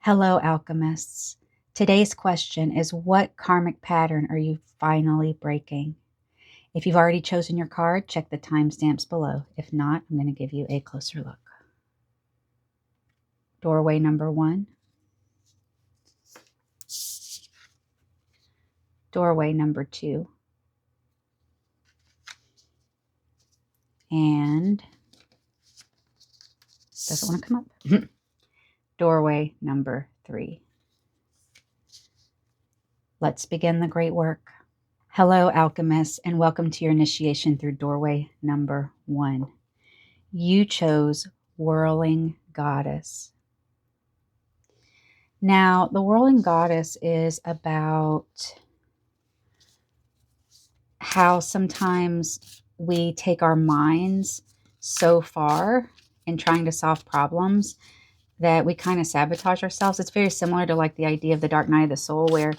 Hello, alchemists. Today's question is, what karmic pattern are you finally breaking? If you've already chosen your card, check the timestamps below. If not, I'm going to give you a closer look. Doorway number 1. Doorway number 2. And doesn't want to come up. Doorway number 3. Let's begin the great work. Hello, alchemists, and welcome to your initiation through doorway number 1. You chose Whirling Goddess. Now, the Whirling Goddess is about how sometimes we take our minds so far in trying to solve problems that we kind of sabotage ourselves. It's very similar to like the idea of the dark night of the soul, where,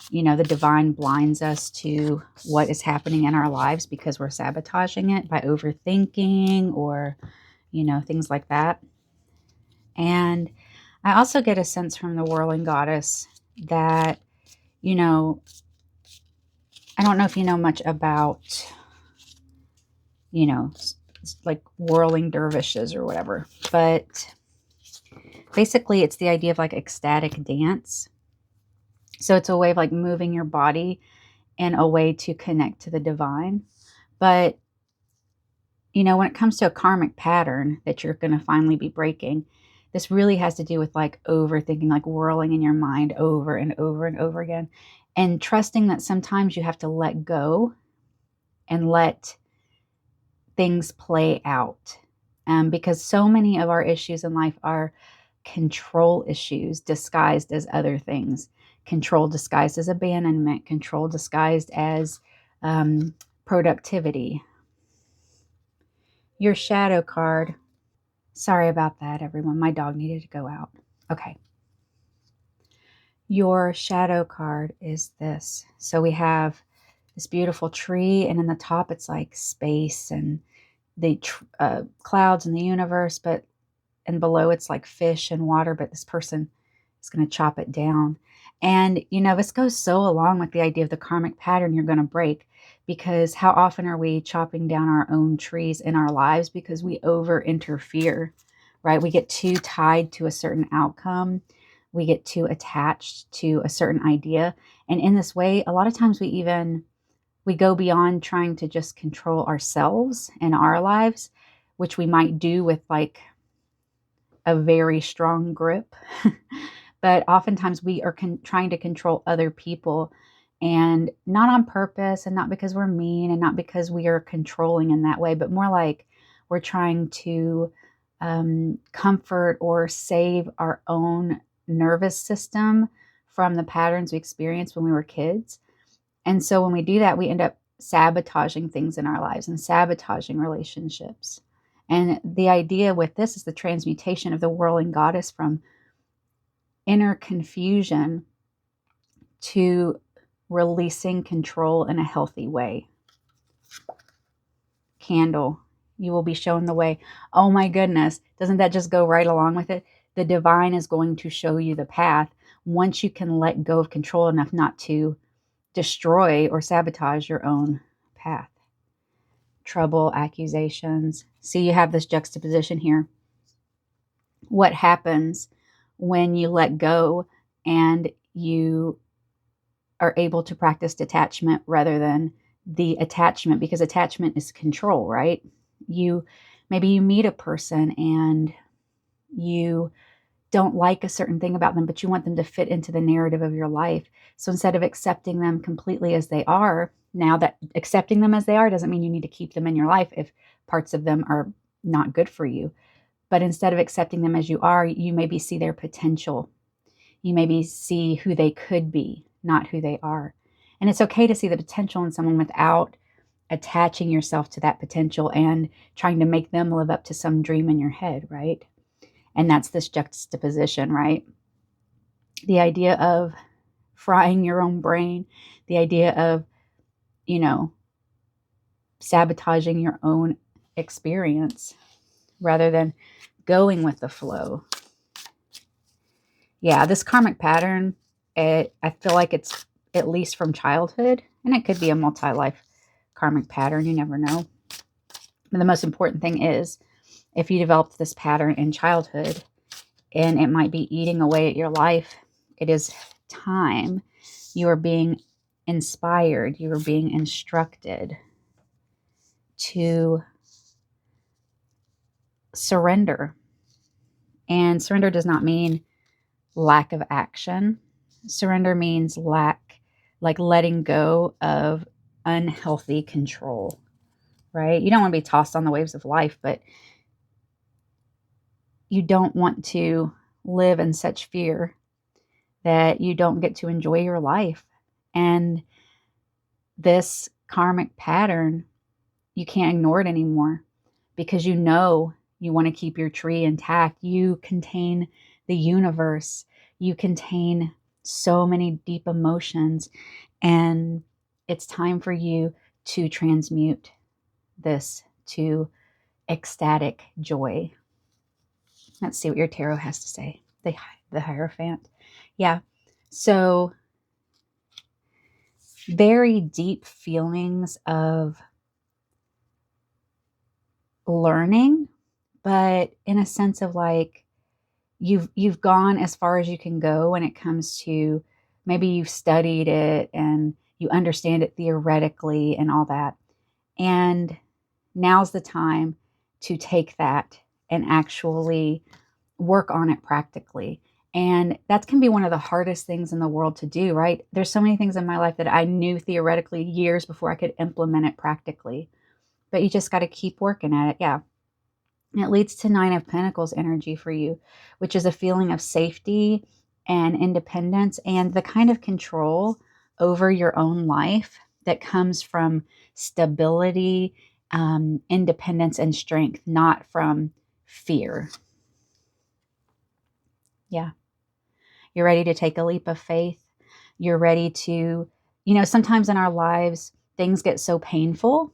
you know, the divine blinds us to what is happening in our lives because we're sabotaging it by overthinking or, you know, things like that. And I also get a sense from the Whirling Goddess that, you know, I don't know if you know much about, you know, like whirling dervishes or whatever, but basically it's the idea of like ecstatic dance. So it's a way of like moving your body in a way to connect to the divine. But, you know, when it comes to a karmic pattern that you're going to finally be breaking, this really has to do with like overthinking, like whirling in your mind over and over and over again, and trusting that sometimes you have to let go and let things play out. Because so many of our issues in life are control issues disguised as other things. Control disguised as abandonment, control disguised as productivity. Your shadow card. Sorry about that, everyone. My dog needed to go out. Okay. Your shadow card is this. So we have this beautiful tree, and in the top it's like space and the clouds and the universe, and below it's like fish and water, but this person is going to chop it down. And, you know, this goes so along with the idea of the karmic pattern you're going to break, because how often are we chopping down our own trees in our lives because we over interfere, right? We get too tied to a certain outcome. We get too attached to a certain idea. And in this way, a lot of times we go beyond trying to just control ourselves and our lives, which we might do with like a very strong grip. But oftentimes we are trying to control other people, and not on purpose, and not because we're mean, and not because we are controlling in that way, but more like we're trying to comfort or save our own nervous system from the patterns we experienced when we were kids. And so when we do that, we end up sabotaging things in our lives and sabotaging relationships. And the idea with this is the transmutation of the Whirling Goddess from inner confusion to releasing control in a healthy way. Candle, you will be shown the way. Oh my goodness, doesn't that just go right along with it? The divine is going to show you the path once you can let go of control enough not to destroy or sabotage your own path. Trouble, accusations. See, you have this juxtaposition here. What happens when you let go and you are able to practice detachment rather than the attachment? Because attachment is control, right? Maybe you meet a person and you don't like a certain thing about them, but you want them to fit into the narrative of your life. So instead of accepting them completely as they are, now that accepting them as they are doesn't mean you need to keep them in your life if parts of them are not good for you. But instead of accepting them as you are, you maybe see their potential. You maybe see who they could be, not who they are. And it's okay to see the potential in someone without attaching yourself to that potential and trying to make them live up to some dream in your head, right? And that's this juxtaposition, right? The idea of frying your own brain, the idea of, you know, sabotaging your own experience rather than going with the flow. Yeah, this karmic pattern, I feel like it's at least from childhood, and it could be a multi-life karmic pattern. You never know. But the most important thing is if you developed this pattern in childhood and it might be eating away at your life, it is time. You are being inspired. You are being instructed to surrender. And surrender does not mean lack of action. Surrender means like letting go of unhealthy control, right? You don't want to be tossed on the waves of life, but you don't want to live in such fear that you don't get to enjoy your life. And this karmic pattern, you can't ignore it anymore because you know you want to keep your tree intact. You contain the universe. You contain so many deep emotions, and it's time for you to transmute this to ecstatic joy. Let's see what your tarot has to say. The Hierophant. Yeah. So very deep feelings of learning, but in a sense of like you've gone as far as you can go when it comes to maybe you've studied it and you understand it theoretically and all that. And now's the time to take that and actually work on it practically. And that can be one of the hardest things in the world to do, right? There's so many things in my life that I knew theoretically years before I could implement it practically. But you just got to keep working at it. Yeah. And it leads to Nine of Pentacles energy for you, which is a feeling of safety and independence and the kind of control over your own life that comes from stability, independence, and strength, not from fear. Yeah. You're ready to take a leap of faith. You're ready to, sometimes in our lives, things get so painful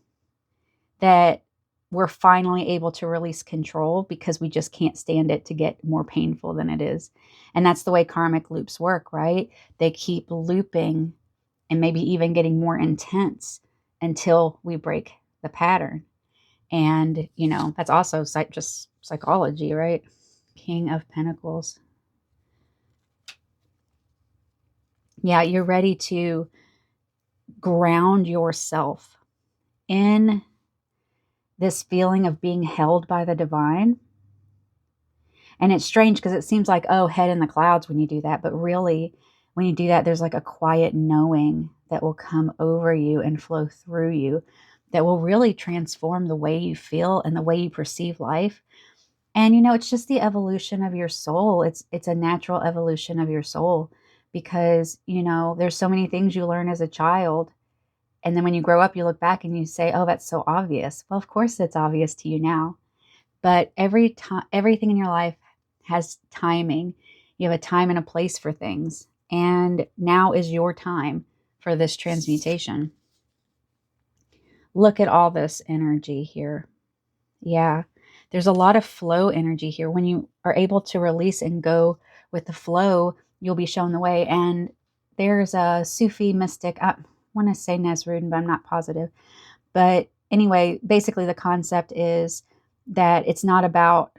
that we're finally able to release control because we just can't stand it to get more painful than it is. And that's the way karmic loops work, right? They keep looping and maybe even getting more intense until we break the pattern. And, that's also just psychology, right? King of Pentacles. Yeah, you're ready to ground yourself in this feeling of being held by the divine. And it's strange because it seems like, oh, head in the clouds when you do that. But really, when you do that, there's like a quiet knowing that will come over you and flow through you that will really transform the way you feel and the way you perceive life. And, it's just the evolution of your soul. It's a natural evolution of your soul because, there's so many things you learn as a child. And then when you grow up, you look back and you say, oh, that's so obvious. Well, of course it's obvious to you now. But everything in your life has timing. You have a time and a place for things. And now is your time for this transmutation. Look at all this energy here. Yeah. There's a lot of flow energy here. When you are able to release and go with the flow, you'll be shown the way. And there's a Sufi mystic. I want to say Nasrudin, but I'm not positive. But anyway, basically the concept is that it's not about,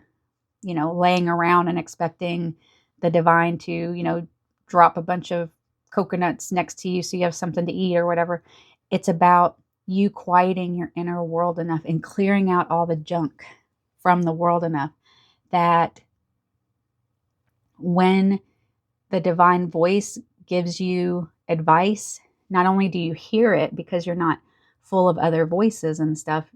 laying around and expecting the divine to, drop a bunch of coconuts next to you so you have something to eat or whatever. It's about you quieting your inner world enough and clearing out all the junk from the world enough that when the divine voice gives you advice, not only do you hear it because you're not full of other voices and stuff,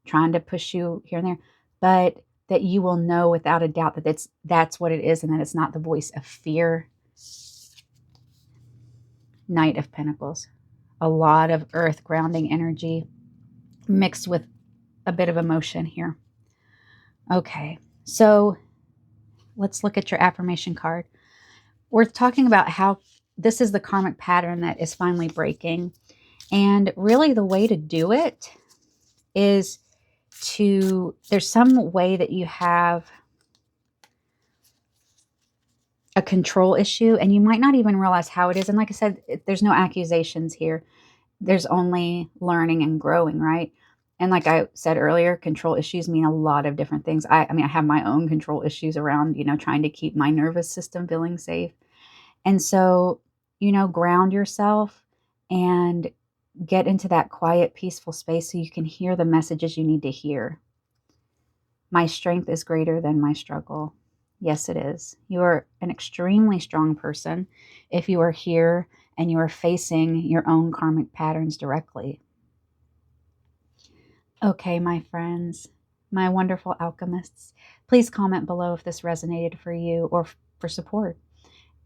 trying to push you here and there, but that you will know without a doubt that that's what it is and that it's not the voice of fear. Knight of Pentacles. A lot of earth grounding energy mixed with a bit of emotion here. Okay, so let's look at your affirmation card. We're talking about how this is the karmic pattern that is finally breaking. And really the way to do it is there's some way that you have a control issue, and you might not even realize how it is. And like I said, there's no accusations here. There's only learning and growing, right? And like I said earlier, control issues mean a lot of different things. I mean, I have my own control issues around, trying to keep my nervous system feeling safe. And so, ground yourself and get into that quiet, peaceful space so you can hear the messages you need to hear. My strength is greater than my struggle. Yes, it is. You are an extremely strong person if you are here and you are facing your own karmic patterns directly. Okay, my friends, my wonderful alchemists, please comment below if this resonated for you or for support.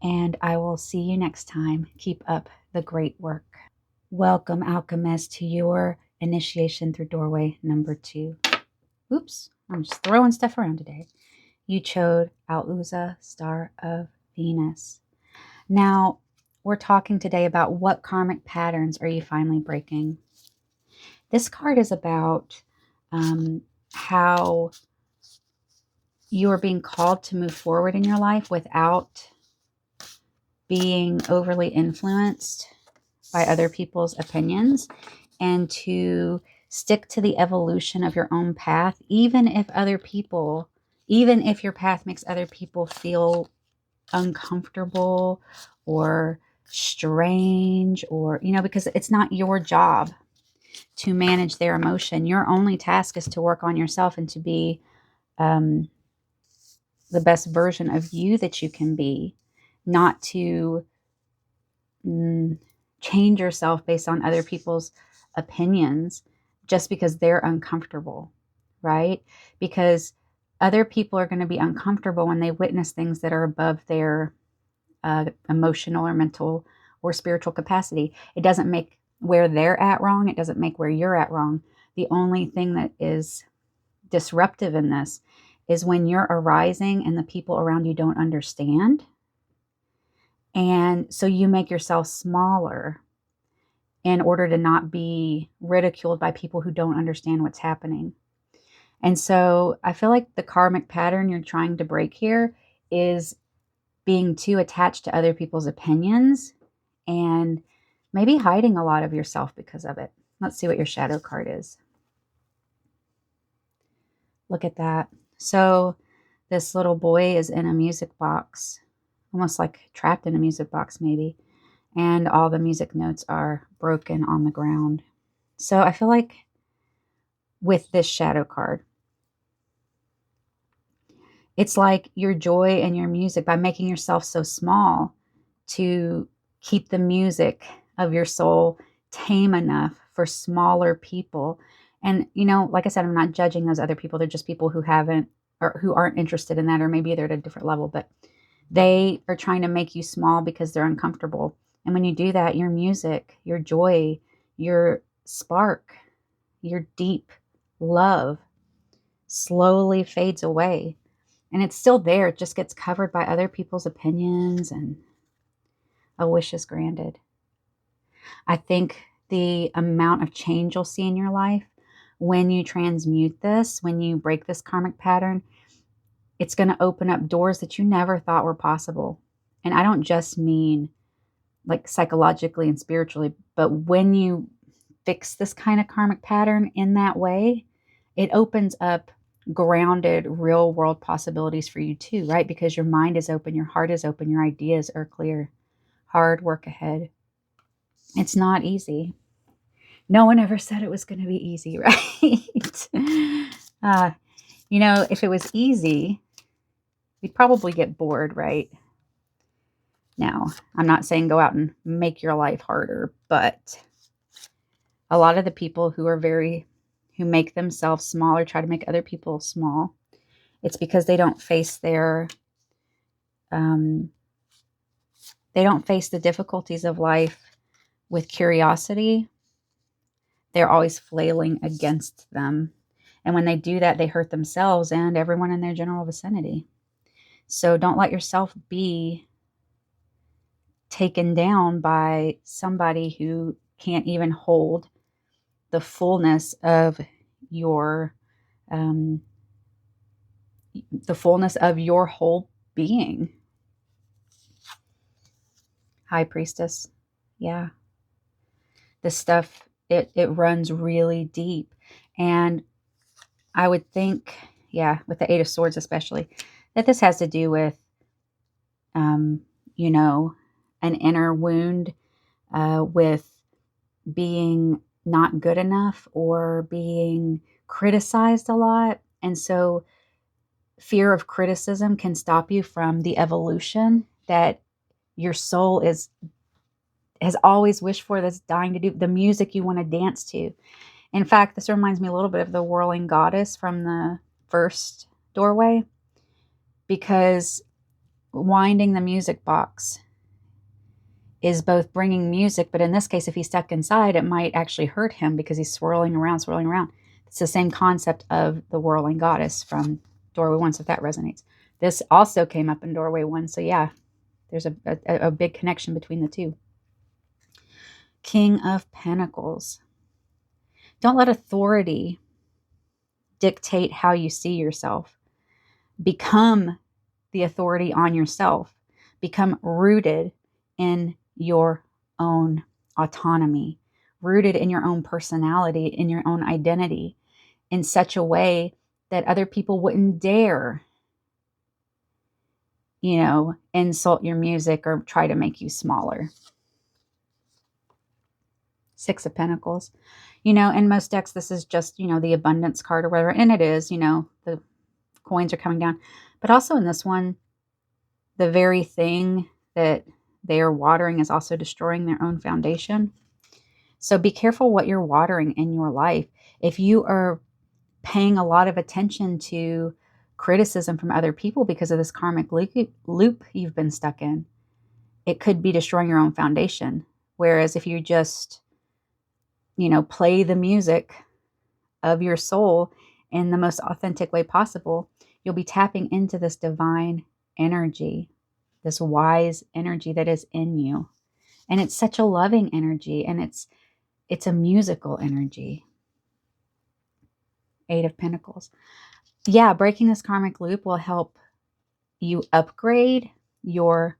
And I will see you next time. Keep up the great work. Welcome, alchemist, to your initiation through doorway number 2. Oops, I'm just throwing stuff around today. You chose Aluza, Star of Venus. Now, we're talking today about what karmic patterns are you finally breaking. This card is about how you are being called to move forward in your life without being overly influenced by other people's opinions, and to stick to the evolution of your own path, even if your path makes other people feel uncomfortable or strange, or, because it's not your job to manage their emotion. Your only task is to work on yourself and to be the best version of you that you can be, not to change yourself based on other people's opinions just because they're uncomfortable, right? Because other people are going to be uncomfortable when they witness things that are above their emotional or mental or spiritual capacity. It doesn't make where they're at wrong. It doesn't make where you're at wrong. The only thing that is disruptive in this is when you're arising and the people around you don't understand. And so you make yourself smaller in order to not be ridiculed by people who don't understand what's happening. And so I feel like the karmic pattern you're trying to break here is being too attached to other people's opinions and maybe hiding a lot of yourself because of it. Let's see what your shadow card is. Look at that. So this little boy is in a music box, almost like trapped in a music box maybe. And all the music notes are broken on the ground. So I feel like with this shadow card, it's like your joy and your music, by making yourself so small to keep the music of your soul tame enough for smaller people. And, like I said, I'm not judging those other people. They're just people who haven't, or who aren't interested in that, or maybe they're at a different level, but they are trying to make you small because they're uncomfortable. And when you do that, your music, your joy, your spark, your deep love slowly fades away. And it's still there. It just gets covered by other people's opinions, and a wish is granted. I think the amount of change you'll see in your life when you transmute this, when you break this karmic pattern, it's going to open up doors that you never thought were possible. And I don't just mean like psychologically and spiritually, but when you fix this kind of karmic pattern in that way, it opens up grounded, real world possibilities for you too, right? Because your mind is open, your heart is open, your ideas are clear. Hard work ahead. It's not easy. No one ever said it was going to be easy, right? If it was easy, we'd probably get bored, right? Now, I'm not saying go out and make your life harder, but a lot of the people who make themselves small or try to make other people small, it's because they don't face the difficulties of life with curiosity. They're always flailing against them. And when they do that, they hurt themselves and everyone in their general vicinity. So don't let yourself be taken down by somebody who can't even hold the fullness of your whole being. High Priestess. Yeah. This stuff, it runs really deep. And I would think, yeah, with the Eight of Swords especially, that this has to do with, um, you know, an inner wound with being not good enough or being criticized a lot. And so fear of criticism can stop you from the evolution that your soul has always wished for, that's dying to do, the music you want to dance to. In fact, this reminds me a little bit of the whirling goddess from the first doorway, because winding the music box is both bringing music, but in this case, if he's stuck inside, it might actually hurt him because he's swirling around, swirling around. It's the same concept of the whirling goddess from doorway 1, so if that resonates. This also came up in doorway 1, so yeah, there's a big connection between the two. King of Pentacles. Don't let authority dictate how you see yourself. Become the authority on yourself. Become rooted in your own autonomy, rooted in your own personality, in your own identity, in such a way that other people wouldn't dare, insult your music or try to make you smaller. Six of Pentacles. In most decks, this is just, the abundance card or whatever. And it is, the coins are coming down. But also in this one, the very thing that they are watering is also destroying their own foundation. So be careful what you're watering in your life. If you are paying a lot of attention to criticism from other people because of this karmic loop you've been stuck in, it could be destroying your own foundation. Whereas if you just, play the music of your soul in the most authentic way possible, you'll be tapping into this divine energy, this wise energy that is in you. And it's such a loving energy, and it's a musical energy. Eight of Pentacles. Yeah, breaking this karmic loop will help you upgrade your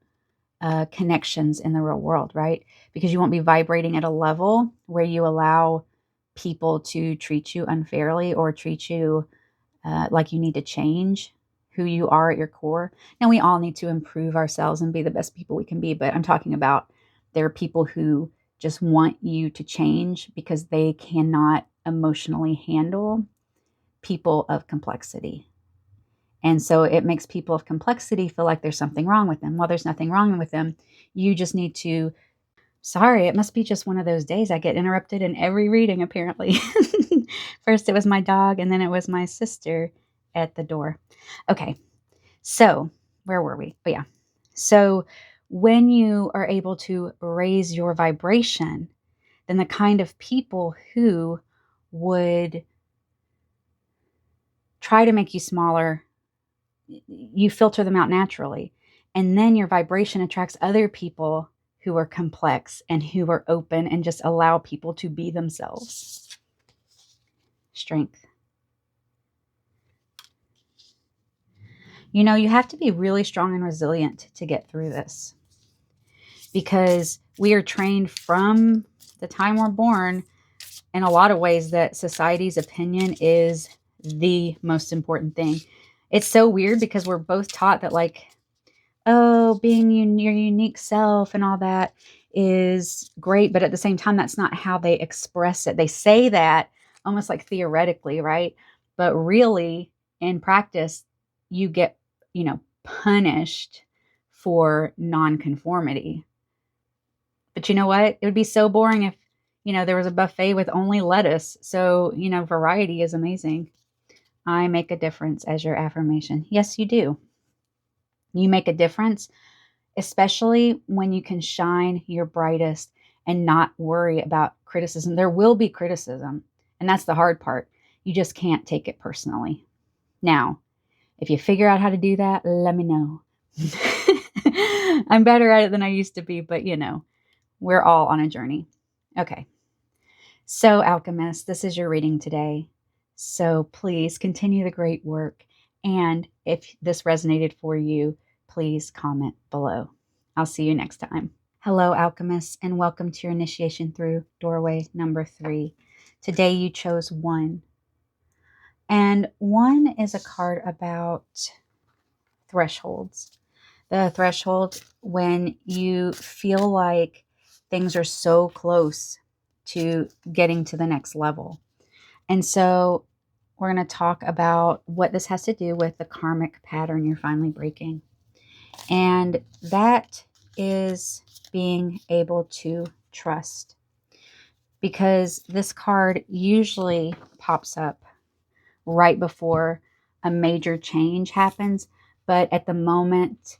connections in the real world, right? Because you won't be vibrating at a level where you allow people to treat you unfairly or treat you like you need to change who you are at your core. Now, we all need to improve ourselves and be the best people we can be, but I'm talking about there are people who just want you to change because they cannot emotionally handle people of complexity. And so it makes people of complexity feel like there's something wrong with them. Well, there's nothing wrong with them. You just need to, sorry, it must be just one of those days. I get interrupted in every reading, apparently. First it was my dog, and then it was my sister at the door. Okay, so where were we? Oh, yeah. So when you are able to raise your vibration, then the kind of people who would try to make you smaller, you filter them out naturally. And then your vibration attracts other people who are complex and who are open and just allow people to be themselves. Strength. You have to be really strong and resilient to get through this, because we are trained from the time we're born in a lot of ways that society's opinion is the most important thing. It's so weird because we're both taught that, being your unique self and all that is great, but at the same time, that's not how they express it. They say that almost like theoretically, right? But really, in practice, you get, punished for nonconformity. But you know what? It would be so boring if, there was a buffet with only lettuce. So, variety is amazing. I make a difference as your affirmation. Yes, you do. You make a difference, especially when you can shine your brightest and not worry about criticism. There will be criticism, and that's the hard part. You just can't take it personally. Now, if you figure out how to do that, let me know. I'm better at it than I used to be, but we're all on a journey. Okay. So, Alchemist, this is your reading today. So please continue the great work. And if this resonated for you, please comment below. I'll see you next time. Hello, alchemists, and welcome to your initiation through doorway number 3. Today you chose 1. And 1 is a card about thresholds. The threshold when you feel like things are so close to getting to the next level. And so we're going to talk about what this has to do with the karmic pattern you're finally breaking. And that is being able to trust, because this card usually pops up right before a major change happens, but at the moment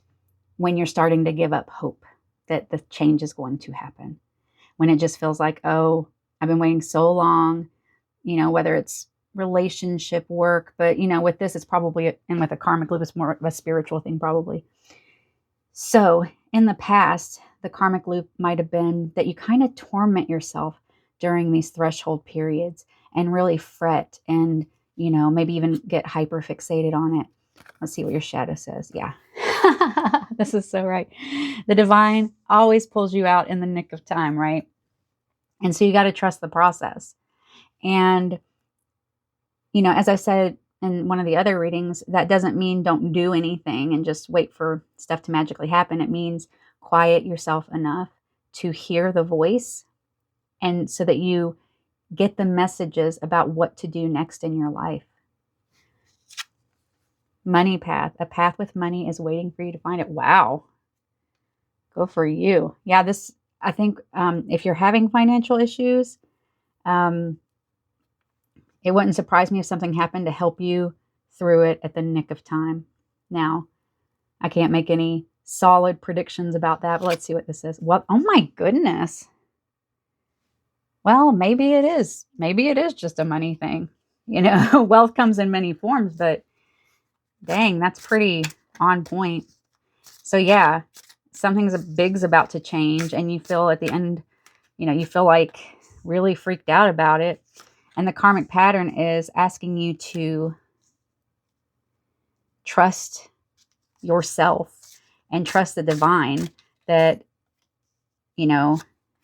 when you're starting to give up hope that the change is going to happen, when it just feels like, oh, I've been waiting so long, whether it's relationship, work, but with this, it's probably, and with a karmic loop, it's more of a spiritual thing probably. So in the past, the karmic loop might have been that you kind of torment yourself during these threshold periods and really fret and, maybe even get hyper fixated on it. Let's see what your shadow says. Yeah. This is so right. The divine always pulls you out in the nick of time, right? And so you got to trust the process. And, as I said in one of the other readings, that doesn't mean don't do anything and just wait for stuff to magically happen. It means quiet yourself enough to hear the voice, and so that you get the messages about what to do next in your life. Money path. A path with money is waiting for you to find it. Wow. Go for you. Yeah, this, I think, if you're having financial issues, it wouldn't surprise me if something happened to help you through it at the nick of time. Now, I can't make any solid predictions about that, but let's see what this is. What? Oh my goodness. Well, maybe it is. Maybe it is just a money thing. Wealth comes in many forms, but dang, that's pretty on point. So yeah, something's big's about to change, and you feel at the end, you feel like really freaked out about it. And the karmic pattern is asking you to trust yourself and trust the divine that,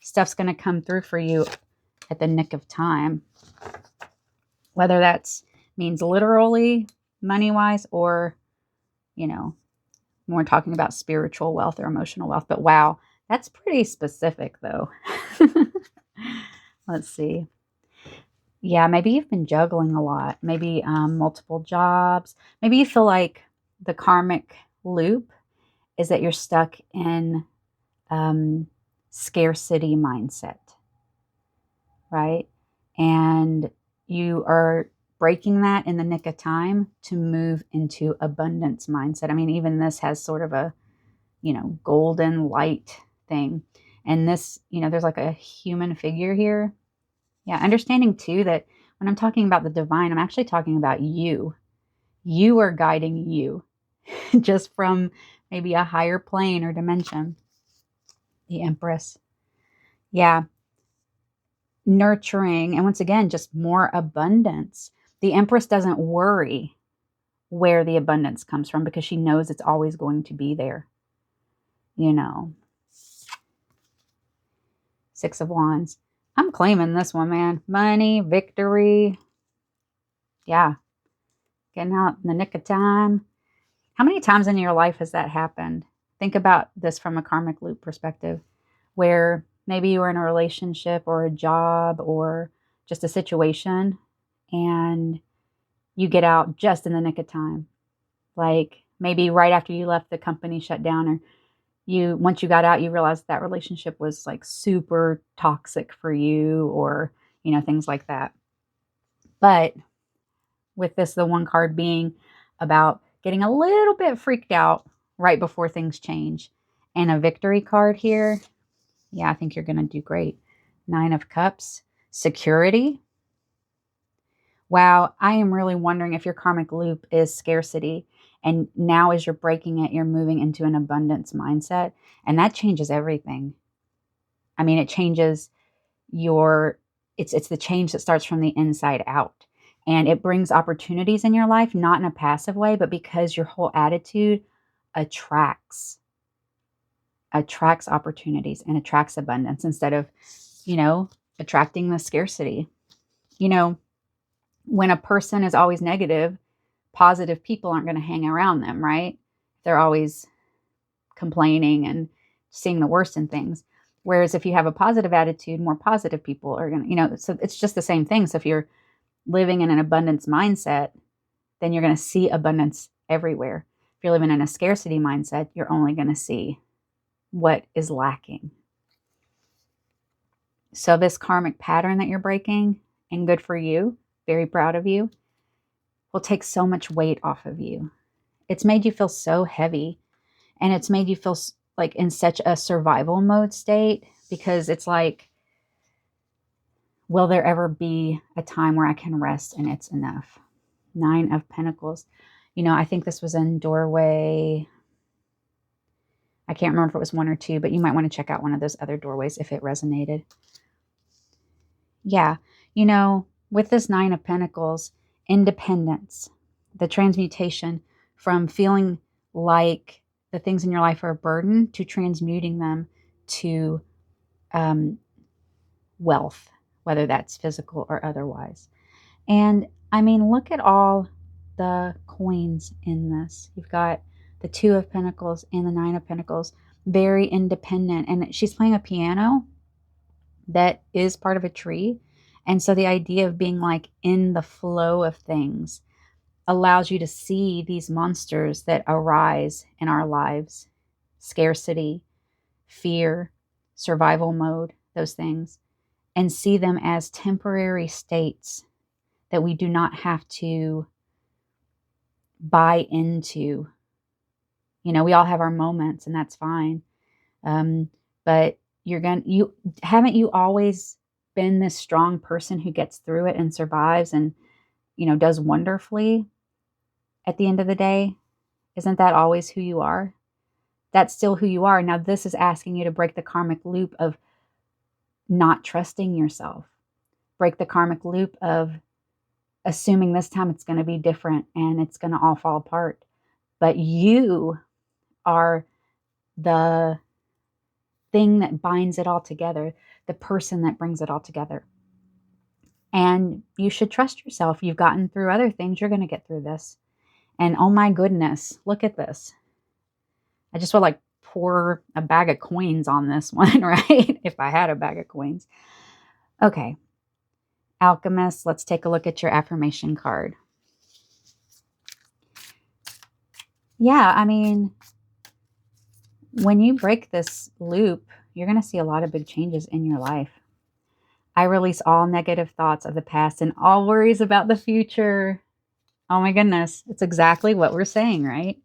stuff's going to come through for you at the nick of time. Whether that's means literally money-wise or, when we're talking about spiritual wealth or emotional wealth. But wow, that's pretty specific though. Let's see. Yeah, maybe you've been juggling a lot. Maybe multiple jobs. Maybe you feel like the karmic loop is that you're stuck in scarcity mindset, right? And you are breaking that in the nick of time to move into abundance mindset. I mean, even this has sort of a, golden light thing. And this, there's like a human figure here. Yeah, understanding too that when I'm talking about the divine, I'm actually talking about you. You are guiding you just from maybe a higher plane or dimension. The Empress. Yeah. Nurturing. And once again, just more abundance. The Empress doesn't worry where the abundance comes from because she knows it's always going to be there. 6 of Wands. I'm claiming this one, man. Money, victory. Yeah. Getting out in the nick of time. How many times in your life has that happened? Think about this from a karmic loop perspective, where maybe you were in a relationship or a job or just a situation and you get out just in the nick of time. Like maybe right after you left, the company shut down, or once you got out, you realized that relationship was like super toxic for you, or, things like that. But with this, the one card being about getting a little bit freaked out right before things change, and a victory card here. Yeah, I think you're going to do great. 9 of Cups, security. Wow, I am really wondering if your karmic loop is scarcity. And now as you're breaking it, you're moving into an abundance mindset. And that changes everything. I mean, it changes it's the change that starts from the inside out. And it brings opportunities in your life, not in a passive way, but because your whole attitude attracts attracts opportunities and attracts abundance instead of, attracting the scarcity. When a person is always negative, positive people aren't going to hang around them, right? They're always complaining and seeing the worst in things. Whereas if you have a positive attitude, more positive people are going to, so it's just the same thing. So if you're living in an abundance mindset, then you're going to see abundance everywhere. If you're living in a scarcity mindset, you're only going to see what is lacking. So this karmic pattern that you're breaking, and good for you, very proud of you, will take so much weight off of you. It's made you feel so heavy, and it's made you feel like in such a survival mode state, because it's like, will there ever be a time where I can rest and it's enough? 9 of Pentacles. I think this was in doorway. I can't remember if it was 1 or 2, but you might want to check out one of those other doorways if it resonated. Yeah, with this 9 of Pentacles, independence, the transmutation from feeling like the things in your life are a burden to transmuting them to wealth, whether that's physical or otherwise. And I mean, look at all the coins in this. You've got the 2 of Pentacles and the 9 of Pentacles, very independent. And she's playing a piano that is part of a tree. And so the idea of being like in the flow of things allows you to see these monsters that arise in our lives: scarcity, fear, survival mode, those things, and see them as temporary states that we do not have to buy into. We all have our moments, and that's fine. But haven't you always been this strong person who gets through it and survives and, does wonderfully at the end of the day? Isn't that always who you are? That's still who you are. Now, this is asking you to break the karmic loop of not trusting yourself. Break the karmic loop of assuming this time it's going to be different and it's going to all fall apart. But you are the thing that binds it all together, the person that brings it all together. And you should trust yourself. You've gotten through other things. You're going to get through this. And oh my goodness, look at this. I just would like pour a bag of coins on this one, right? If I had a bag of coins. Okay. Alchemist, let's take a look at your affirmation card. Yeah, I mean, when you break this loop, you're going to see a lot of big changes in your life. I release all negative thoughts of the past and all worries about the future. Oh my goodness. It's exactly what we're saying, right?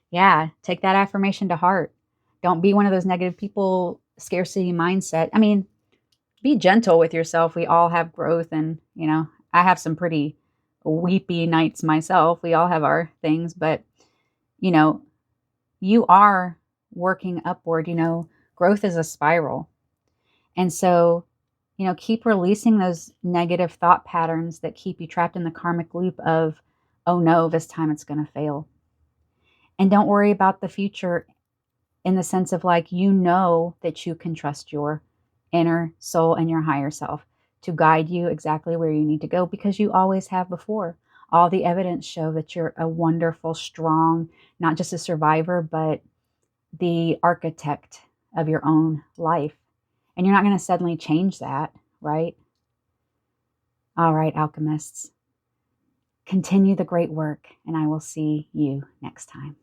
Yeah, take that affirmation to heart. Don't be one of those negative people, scarcity mindset. I mean, be gentle with yourself. We all have growth, and, I have some pretty weepy nights myself. We all have our things, but, you are working upward. Growth is a spiral. And so, keep releasing those negative thought patterns that keep you trapped in the karmic loop of, oh no, this time it's going to fail. And don't worry about the future in the sense of like, that you can trust your inner soul and your higher self to guide you exactly where you need to go, because you always have before. All the evidence show that you're a wonderful, strong, not just a survivor, but the architect of your own life. And you're not going to suddenly change that, right? All right, alchemists, continue the great work, and I will see you next time.